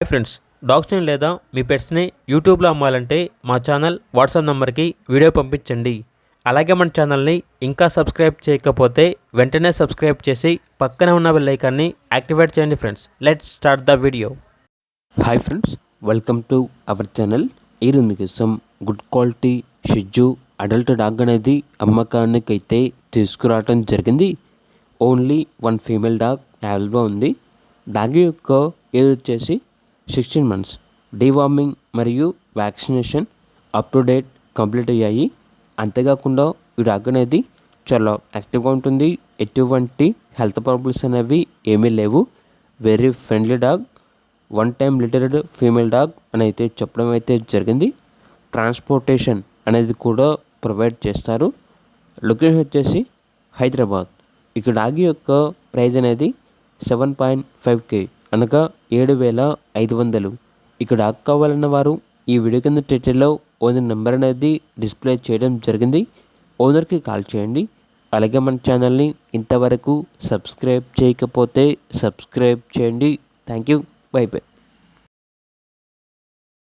Hi friends, డాగ్స్ని లేదా మీ పెట్స్ని యూట్యూబ్లో అమ్మాలంటే మా ఛానల్ వాట్సాప్ నెంబర్కి వీడియో పంపించండి. అలాగే మన ఛానల్ని ఇంకా సబ్స్క్రైబ్ చేయకపోతే వెంటనే సబ్స్క్రైబ్ చేసి పక్కనే ఉన్న బెల్ ఐకాన్ని యాక్టివేట్ చేయండి. Friends, let's start the video. Hi friends, welcome to our channel. ఈరోజు మీకోసం గుడ్ క్వాలిటీ షిజ్జు అడల్ట్ డాగ్ అనేది అమ్మకానికి అయితే తీసుకురావడం జరిగింది. ఓన్లీ వన్ ఫీమేల్ డాగ్ అవైలబుల్గా ఉంది. డాగ్ యొక్క ఏజ్ వచ్చేసి 16 months. డీవార్మింగ్ మరియు vaccination up to date complete అయ్యాయి. అంతేకాకుండా ఈ డాగ్ అనేది చాలా యాక్టివ్గా ఉంటుంది. ఎటువంటి హెల్త్ ప్రాబ్లమ్స్ అనేవి ఏమీ లేవు. Very friendly dog. One time littered female dog అని అయితే చెప్పడం అయితే జరిగింది. ట్రాన్స్పోర్టేషన్ అనేది కూడా ప్రొవైడ్ చేస్తారు. లొకేషన్ వచ్చేసి హైదరాబాద్. ఇక డాగ్ యొక్క ప్రైజ్ అనేది 7.5K అనగా 7,500. ఇక డాగ్ కావాలన్న వారు ఈ వీడియో కింద టైటిల్లో ఓనర్ నెంబర్ అనేది డిస్ప్లే చేయడం జరిగింది. ఓనర్కి కాల్ చేయండి. అలాగే మన ఛానల్ని ఇంతవరకు సబ్స్క్రైబ్ చేయకపోతే సబ్స్క్రైబ్ చేయండి. Thank you. By by.